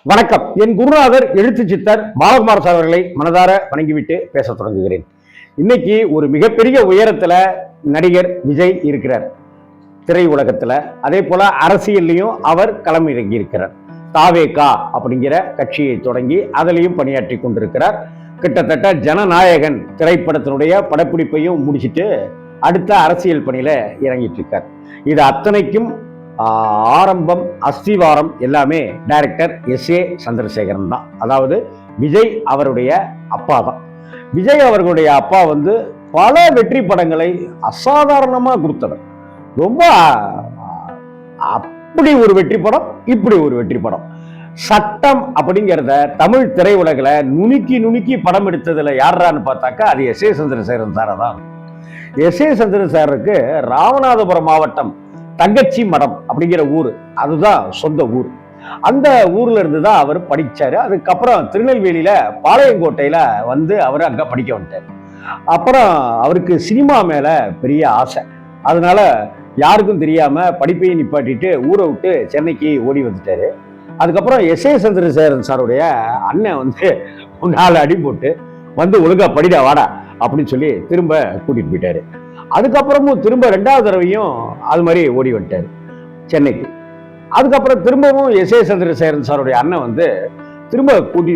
வணக்கம். என் குருநாதர் எழுத்து சித்தர் பாலகுமார் சார் அவர்களை மனதார வணங்கிவிட்டு பேச தொடங்குகிறேன். இன்னைக்கு ஒரு மிகப்பெரிய உயரத்துல நடிகர் விஜய் இருக்கிறார் திரை உலகத்துல. அதே போல அரசியல்லையும் அவர் களம் இறங்கி இருக்கிறார். தாவேகா அப்படிங்கிற கட்சியை தொடங்கி அதிலையும் பணியாற்றி கொண்டிருக்கிறார். கிட்டத்தட்ட ஜனநாயகன் திரைப்படத்தினுடைய படப்பிடிப்பையும் முடிச்சுட்டு அடுத்த அரசியல் பணியில இறங்கிட்டு இருக்கார். இது அத்தனைக்கும் ஆரம்பம் அஸ்திவாரம் எல்லாமே டைரக்டர் எஸ்.ஏ. சந்திரசேகரன் தான். அதாவது விஜய் அவருடைய அப்பா தான். விஜய் அவர்களுடைய அப்பா பல வெற்றி படங்களை அசாதாரணமா கொடுத்தவர். ரொம்ப அப்படி ஒரு வெற்றி படம், இப்படி ஒரு வெற்றி படம். சட்டம் அப்படிங்கிறத தமிழ் திரையுலகில் நுணுக்கி நுணுக்கி படம் எடுத்ததுல யாரான்னு பார்த்தாக்கா அது எஸ்.ஏ. சந்திரசேகரன் சாரை தான். எஸ்.ஏ. சந்திரசேகருக்கு ராமநாதபுரம் மாவட்டம் தங்கச்சி மடம் அப்படிங்கிற ஊர், அதுதான் சொந்த ஊர். அந்த ஊர்ல இருந்து தான் அவர் படிச்சாரு. அதுக்கப்புறம் திருநெல்வேலியில பாளையங்கோட்டையில அவர் அங்க படிக்க வந்துட்டார். அப்புறம் அவருக்கு சினிமா மேல பெரிய ஆசை. அதனால யாருக்கும் தெரியாம படிப்பையும் நிப்பாட்டிட்டு ஊரை விட்டு சென்னைக்கு ஓடி வந்துட்டாரு. அதுக்கப்புறம் எஸ்.ஏ. சந்திரசேகரன் சாருடைய அண்ணன் 4 அடி போட்டு ஒழுங்கா படிடா வாடா அப்படின்னு சொல்லி திரும்ப கூட்டிட்டு போயிட்டாரு. அதுக்கப்புறமும் திரும்ப 2வது தடவையும் அது மாதிரி ஓடி வந்துட்டாரு சென்னைக்கு. அதுக்கப்புறம் திரும்பவும் எஸ்.ஏ. சந்திரசேகரன் சாருடைய அண்ணன் திரும்ப கூட்டி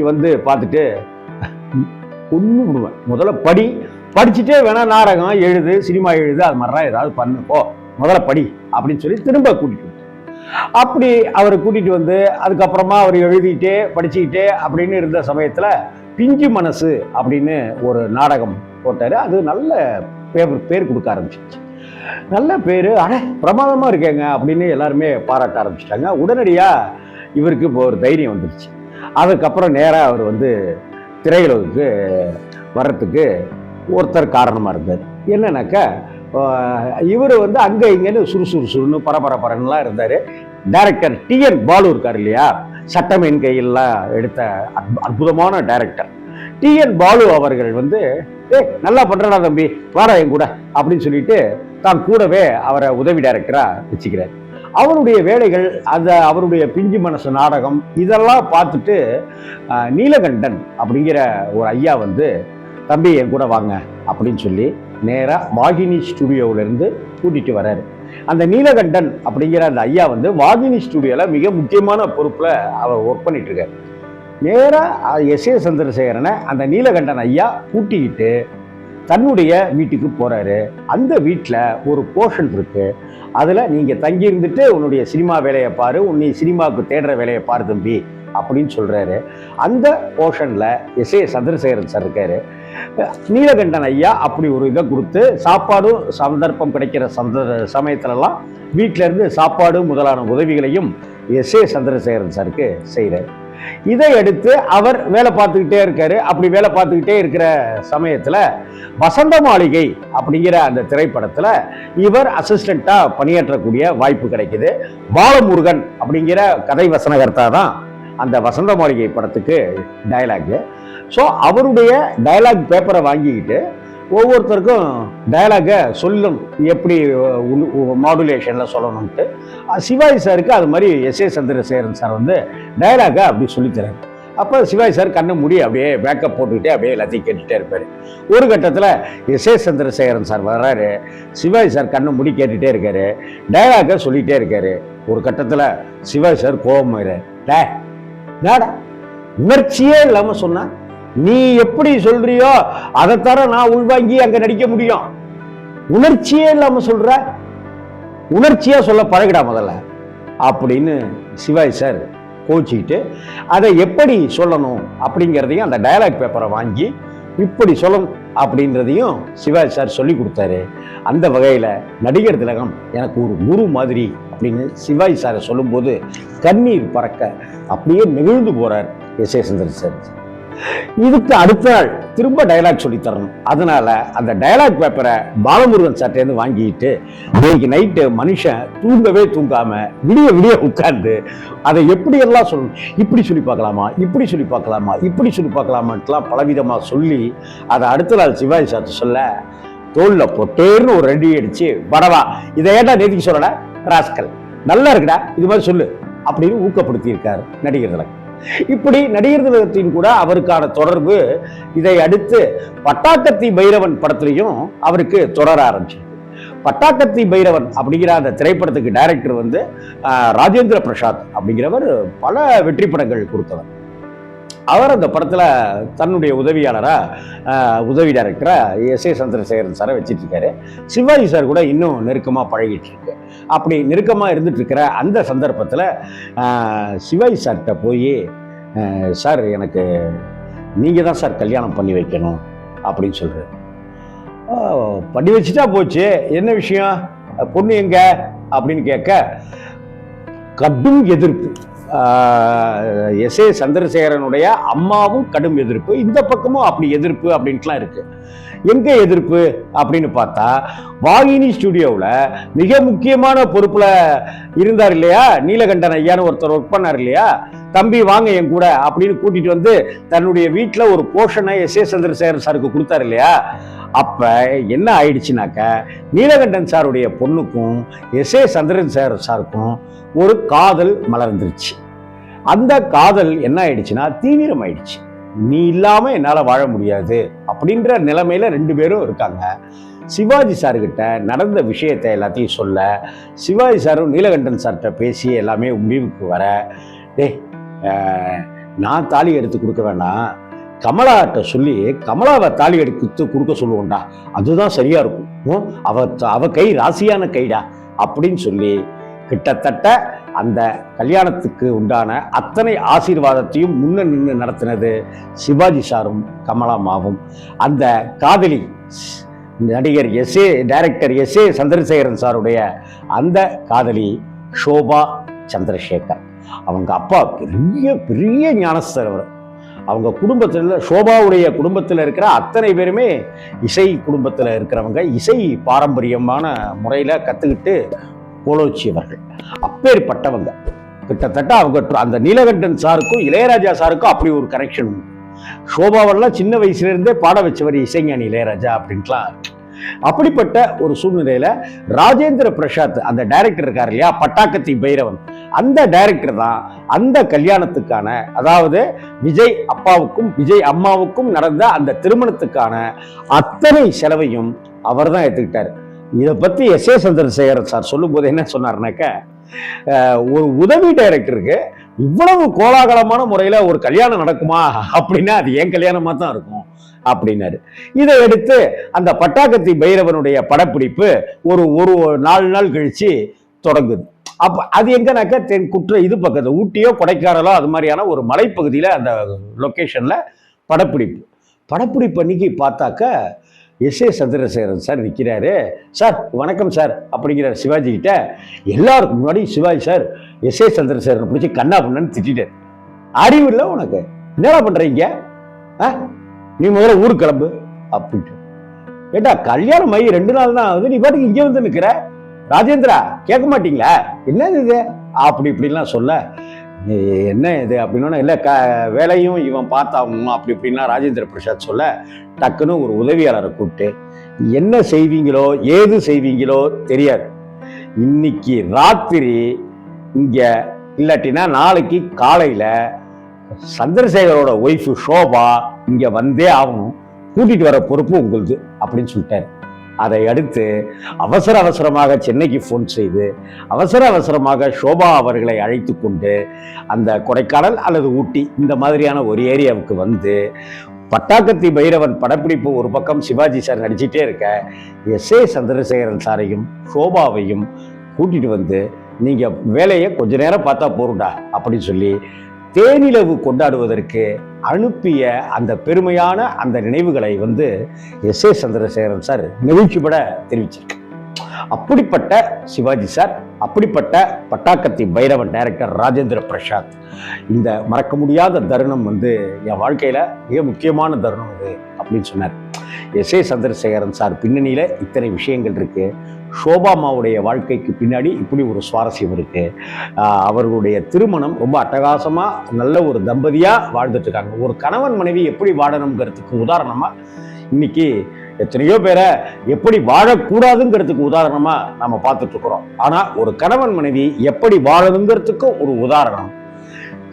பார்த்துட்டு ஒண்ணு விடுவேன், முதல்ல படிச்சுட்டே வேணா நாடகம் எழுது, சினிமா எழுது, அது மாதிரிலாம் ஏதாவது பண்ணுப்போ, முதல்ல படி அப்படின்னு சொல்லி திரும்ப கூட்டிட்டு வந்து அப்படி அவரை கூட்டிட்டு அதுக்கப்புறமா அவர் எழுதிட்டே படிச்சுக்கிட்டே அப்படின்னு இருந்த சமயத்துல பிஞ்சு மனசு அப்படின்னு ஒரு நாடகம் போட்டாரு. அது நல்ல பேர் கொடுக்க ஆரம்பிச்சிருச்சு. நல்ல பேரு, பிரமாதமா இருக்கேங்க அப்படின்னு எல்லாருமே பாராட்ட ஆரம்பிச்சிட்டாங்க. உடனடியா இவருக்கு இப்போ ஒரு தைரியம் வந்துருச்சு. அதுக்கப்புறம் நேரா அவர் திரையுலகுக்கு வர்றதுக்கு ஒருத்தர் காரணமா இருந்தார். என்னன்னாக்கா இவர் அங்க இங்கன்னு சுறுசுறுன்னு பரபரப்பரன்லாம் இருந்தாரு. Director TN. பாலு இருக்காரு இல்லையா, சட்டம் என் கையெல்லாம் எடுத்த அற்புதமான டைரக்டர் டி.என். பாலு அவர்கள் நல்லா பண்றடா தம்பி, வாடா என் கூட அப்படின்னு சொல்லிட்டு தான் கூடவே அவரை உதவி டைரக்டரா வச்சுக்கிறார். அவருடைய வேலைகள், அவருடைய பிஞ்சு மனசு நாடகம் இதெல்லாம் பார்த்துட்டு நீலகண்டன் அப்படிங்கிற ஒரு ஐயா தம்பி என் கூட வாங்க அப்படின்னு சொல்லி நேரா வாகினி ஸ்டுடியோல இருந்து கூட்டிட்டு வர்றாரு. அந்த நீலகண்டன் அப்படிங்கிற அந்த ஐயா வாகினி ஸ்டுடியோல மிக முக்கியமான பொறுப்புல அவர் ஒர்க் பண்ணிட்டு இருக்காரு. நேராக எஸ்.ஏ. சந்திரசேகரனை அந்த நீலகண்டன் ஐயா கூட்டிக்கிட்டு தன்னுடைய வீட்டுக்கு போறாரு. அந்த வீட்டில் ஒரு போர்ஷன் இருக்கு. அதில் நீங்கள் தங்கி இருந்துட்டு உன்னுடைய சினிமா வேலையை பாரு, உன்னை சினிமாவுக்கு தேடுற வேலையை பாரு தம்பி அப்படின்னு சொல்றாரு. அந்த போர்ஷனில் எஸ்.ஏ. சந்திரசேகரன் சார் இருக்காரு. நீலகண்டன் ஐயா அப்படி ஒரு இதை கொடுத்து சாப்பாடும் சந்தர்ப்பம் கிடைக்கிற சமயத்துலலாம் வீட்டில இருந்து சாப்பாடு முதலான உதவிகளையும் எஸ்.ஏ. சந்திரசேகரன் சாருக்கு செய்கிறார். இதை எடுத்து அவர் வேலை பார்த்துக்கிட்டே இருக்காரு. அப்படி வேலை பார்த்துக்கிட்டே இருக்கிற சமயத்துல வசந்த மாளிகை அப்படிங்கிற அந்த திரைப்படத்துல இவர் அசிஸ்டண்டா பணியாற்றக்கூடிய வாய்ப்பு கிடைக்குது. பாலமுருகன் அப்படிங்கிற கதை வசனகர்த்தா தான் அந்த வசந்த மாளிகை படத்துக்கு டயலாக். ஸோ அவருடைய டயலாக் பேப்பரை வாங்கிக்கிட்டு ஒவ்வொருத்தருக்கும் டயலாகை சொல்லணும், எப்படி மாடுலேஷனில் சொல்லணும்ட்டு. சிவாஜி சாருக்கு அது மாதிரி எஸ்.ஏ. சந்திரசேகரன் சார் டயலாகை அப்படி சொல்லித்தராரு. அப்போ சிவாஜி சார் கண்ணை மூடி அப்படியே பேக்கப் போட்டுக்கிட்டே அப்படியே எல்லாத்தையும் கேட்டுகிட்டே இருப்பார். ஒரு கட்டத்தில் எஸ்.ஏ. சந்திரசேகரன் சார் வர்றாரு. சிவாஜி சார் கண்ணை மூடி கேட்டுகிட்டே இருக்காரு, டயலாகை சொல்லிகிட்டே இருக்காரு. ஒரு கட்டத்தில் சிவாஜி சார் கோபம் டேடா உணர்ச்சியே இல்லாமல் சொன்னா, நீ எப்படி சொல்றியோ அதைத்தர நான் உள்வாங்கி அங்க நடிக்க முடியும், உணர்ச்சியே இல்லாம சொல்ற, உணர்ச்சியா சொல்ல பழகிடா முதல்ல அப்படின்னு சிவாஜி சார் கோச்சிக்கிட்டு அதை எப்படி சொல்லணும் அப்படிங்கிறதையும் அந்த டயலாக் பேப்பரை வாங்கி இப்படி சொல்லணும் அப்படின்றதையும் சிவாஜி சார் சொல்லி கொடுத்தாரு. அந்த வகையில நடிகர் திலகம் எனக்கு ஒரு குரு மாதிரி அப்படின்னு சிவாஜி சாரை சொல்லும்போது கண்ணீர் பறக்க அப்படியே நெகிழ்ந்து போறார் எஸ்.ஏ. சந்திரசேகரன் சார். இதுக்கு அடுத்த நாள் திரும்ப டயலாக் சொல்லி தரணும். அதனால அந்த டயலாக் பேப்பரை பாலமுருகன் சார்ட்டேருந்து வாங்கிட்டு இன்னைக்கு நைட்டு மனுஷன் தூங்கவே தூங்காம விடிய உட்கார்ந்து அதை எப்படியெல்லாம் சொல்லணும், இப்படி சொல்லி பார்க்கலாமா, இப்படி சொல்லி பார்க்கலாமா, இப்படி சொல்லி பார்க்கலாமான்ட்டுலாம் பலவிதமா சொல்லி அதை அடுத்த நாள் சிவாஜி சார் சொல்ல தோல்ல பொட்டேர்னு ஒரு 2 அடிச்சு, படவா இதை ஏட்டா நேதிக்கு சொல்லல ராஸ்கல், நல்லா இருக்குடா இது மாதிரி சொல்லு அப்படின்னு ஊக்கப்படுத்தி இருக்காரு நடிகர் திலகம். இப்படி நடிகர் திலகத்தின் கூட அவருக்கான தொடர்பு இதை அடுத்து பட்டாக்கத்தி பைரவன் படத்திலையும் அவருக்கு தொடர ஆரம்பிச்சு. பட்டாக்கத்தி பைரவன் அப்படிங்கிற அந்த திரைப்படத்துக்கு டைரக்டர் வந்து ராஜேந்திர பிரசாத் அப்படிங்கிறவர் பல வெற்றி படங்கள் கொடுத்தவர். அவர் அந்த படத்துல தன்னுடைய உதவி டைரக்டரா எஸ் ஏ சந்திரசேகரன் சாரை வச்சிட்டு இருக்காரு. சிவாஜி சார் கூட இன்னும் நெருக்கமா பழகிட்டு இருக்கு. அப்படி நெருக்கமா இருந்துட்டு இருக்கிற அந்த சந்தர்ப்பத்துல சிவாஜி சார்கிட்ட போய், சார் எனக்கு நீங்க தான் சார் கல்யாணம் பண்ணி வைக்கணும் அப்படின்னு சொல்றாரு. பண்ணி வச்சுட்டா போச்சு, என்ன விஷயம், பொண்ணு எங்க அப்படின்னு கேட்க கடும் எதிர்ப்பு. எஸ் ஏ சந்திரசேகரனுடைய அம்மாவும் கடும் எதிர்ப்பு, இந்த பக்கமும் அப்படி எதிர்ப்பு அப்படின்ட்டுலாம் இருக்கு. எங்க எதிர்ப்பு அப்படின்னு பார்த்தா, வாகினி ஸ்டுடியோவில் மிக முக்கியமான பொறுப்புல இருந்தார் இல்லையா, நீலகண்டன் ஐயான்னு ஒருத்தர் ஒர்க் பண்ணார் இல்லையா, தம்பி வாங்க என் கூட அப்படின்னு கூட்டிட்டு வந்து தன்னுடைய வீட்டில் ஒரு போர்ஷனை எஸ் ஏ சந்திரசேகரன் சாருக்கு கொடுத்தாரு இல்லையா. அப்ப என்ன ஆயிடுச்சுனாக்க, நீலகண்டன் சாருடைய பொண்ணுக்கும் எஸ் ஏ சந்திரசேகரன் சாருக்கும் ஒரு காதல் மலர்ந்துருச்சு. அந்த காதல் என்ன ஆயிடுச்சுன்னா தீவிரம் ஆயிடுச்சு. நீ இல்லாம என்னால வாழ முடியாது அப்படின்ற நிலைமையில ரெண்டு பேரும் இருக்காங்க. சிவாஜி சார்கிட்ட நடந்த விஷயத்தை எல்லாத்தையும் சொல்ல, சிவாஜி சாரும் நீலகண்டன் சார்கிட்ட பேசி எல்லாமே முடிவுக்கு வர, நான் தாலி எடுத்து கொடுக்க வேண்டாம், கமலாட்ட சொல்லி கமலாவை தாலி எடுத்து கொடுக்க சொல்லுவோம்டா, அதுதான் சரியா இருக்கும், அவ கை ராசியான கைடா அப்படின்னு சொல்லி கிட்டத்தட்ட அந்த கல்யாணத்துக்கு உண்டான அத்தனை ஆசீர்வாதத்தையும் முன்ன நின்று நடத்தினது சிவாஜி சாரும் கமலாமாவும். அந்த காதலி நடிகர் டைரக்டர் எஸ் ஏ சந்திரசேகரன் சாருடைய அந்த காதலி ஷோபா சந்திரசேகர். அவங்க அப்பா பெரிய பெரிய ஞானஸ்தர். அவங்க குடும்பத்தில், ஷோபாவுடைய குடும்பத்தில் இருக்கிற அத்தனை பேருமே இசை குடும்பத்தில் இருக்கிறவங்க, இசை பாரம்பரியமான முறையில் கற்றுக்கிட்டு போலோச்சியவர்கள். அப்பேற்பட்டவங்க கிட்டத்தட்ட அவங்க அந்த நீலகண்டன் சாருக்கும் இளையராஜா சாருக்கும் அப்படி ஒரு கனெக்ஷன் உண்டு. ஷோபாவெல்லாம் சின்ன வயசுல இருந்தே பாட வச்சவர் இசைஞானி இளையராஜா அப்படின்ட்டுலாம். அப்படிப்பட்ட ஒரு சூழ்நிலையில ராஜேந்திர பிரசாத் அந்த டைரக்டர் இருக்காரு இல்லையா, பட்டாக்கத்தி பைரவன், அந்த டைரக்டர் தான் அந்த கல்யாணத்துக்கான, அதாவது விஜய் அப்பாவுக்கும் விஜய் அம்மாவுக்கும் நடந்த அந்த திருமணத்துக்கான அத்தனை செலவையும் அவர் தான் எடுத்துக்கிட்டார். இதை பத்தி எஸ் ஏ சந்திரசேகரன் சார் சொல்லும் போது என்ன சொன்னார்னாக்க, ஒரு உதவி டைரக்டருக்கு இவ்வளவு கோலாகலமான முறையில ஒரு கல்யாணம் நடக்குமா அப்படின்னா அது என் கல்யாணமா தான் இருக்கும் அப்படின்னாரு. இதை எடுத்து அந்த பட்டாக்கத்தி பைரவனுடைய படப்பிடிப்பு ஒரு 4 நாள் கழிச்சு தொடங்குது. அப்ப அது எங்கனாக்க இது பக்கத்து ஊட்டியோ கொடைக்கானலோ அது மாதிரியான ஒரு மலைப்பகுதியில அந்த லொக்கேஷன்ல படப்பிடிப்பு அன்னைக்கு பார்த்தாக்க எஸ் ஏ சந்திரசேகரன் சார் நிற்கிறாரு. சார் வணக்கம் சார் அப்படிங்கிறார் சிவாஜி கிட்ட. எல்லாருக்கும் முன்னாடி Sivaji sir S A Chandrasekharan பிடிச்சி கண்ணா பண்ணு திட்டார். அறிவு இல்லை உனக்கு, என்னடா பண்றீங்க, நீ முதல்ல ஊருக்கு கிளம்பு அப்படின்ட்டு. ஏட்டா கல்யாணம் ஆகி 2 நாள் தான் ஆகுது, நீ பாட்டுக்கு இங்கே வந்து நிற்கிற, ராஜேந்திரா கேட்க மாட்டீங்களா, என்ன இது அப்படி இப்படின்லாம் சொல்ல, என்ன இது அப்படின்னா, இல்லை வேலையும் இவன் பார்த்தாகணும் அப்படி இப்படின்லாம் ராஜேந்திர பிரசாத் சொல்ல, டக்குன்னு ஒரு உதவியாளரை கூப்பிட்டு, என்ன செய்வீங்களோ ஏது செய்வீங்களோ தெரியாது, இன்னைக்கு ராத்திரி இங்க இல்லாட்டினா நாளைக்கு காலையில சந்திரசேகரோட ஒய்ஃபு ஷோபா இங்க வந்தே ஆகணும், கூட்டிட்டு வர பொறுப்பு உங்களுது அப்படின்னு சொல்லிட்டாரு. அதை அடுத்து அவசரமாக சென்னைக்கு ஃபோன் செய்து அவசரமாக ஷோபா அவர்களை அழைத்து கொண்டு அந்த கொடைக்கானல் அல்லது ஊட்டி இந்த மாதிரியான ஒரு ஏரியாவுக்கு வந்து பட்டாக்கத்தி பைரவன் படப்பிடிப்பு ஒரு பக்கம் சிவாஜி சார் நடிச்சிட்டே இருக்க, எஸ் ஏ சந்திரசேகரன் சாரையும் ஷோபாவையும் கூட்டிட்டு வந்து, நீங்க வேலையை கொஞ்ச நேரம் பார்த்தா போருண்டா அப்படின்னு சொல்லி தேனிலவு கொண்டாடுவதற்கு அனுப்பிய அந்த பெருமையான அந்த நினைவுகளை வந்து எஸ் ஏ சந்திரசேகரன் சார் நெகிழ்ச்சிபட தெரிவிச்சிருக்கு. அப்படிப்பட்ட சிவாஜி சார், அப்படிப்பட்ட பட்டாக்கத்தி பைரவன் டைரக்டர் ராஜேந்திர பிரசாத், இந்த மறக்க முடியாத தருணம் வந்து என் வாழ்க்கையில மிக முக்கியமான தருணம் இது அப்படின்னு சொன்னார். எஸ் ஏ சந்திரசேகரன் சார் பின்னணியில இத்தனை விஷயங்கள் இருக்கு. ஷோபாமாவுடைய வாழ்க்கைக்கு பின்னாடி இப்படி ஒரு சுவாரஸ்யம் இருக்கு. அவர்களுடைய திருமணம் ரொம்ப அட்டகாசமா நல்ல ஒரு தம்பதியா வாழ்ந்துட்டு இருக்காங்க. ஒரு கணவன் மனைவி எப்படி வாழணுங்கிறதுக்கு உதாரணமா இன்னைக்கு எத்தனையோ பேரை எப்படி வாழக்கூடாதுங்கிறதுக்கு உதாரணமா நம்ம பார்த்துட்டு இருக்கிறோம். ஆனா ஒரு கணவன் மனைவி எப்படி வாழணுங்கிறதுக்கு ஒரு உதாரணம்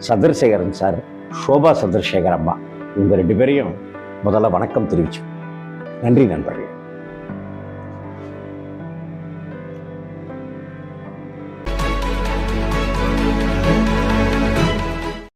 சந்திரசேகரன் சார், சோபா சந்திரசேகர் அம்மா, இவங்க 2 பேரையும் முதல்ல வணக்கம் தெரிவிச்சு. நன்றி நண்பர்கள்.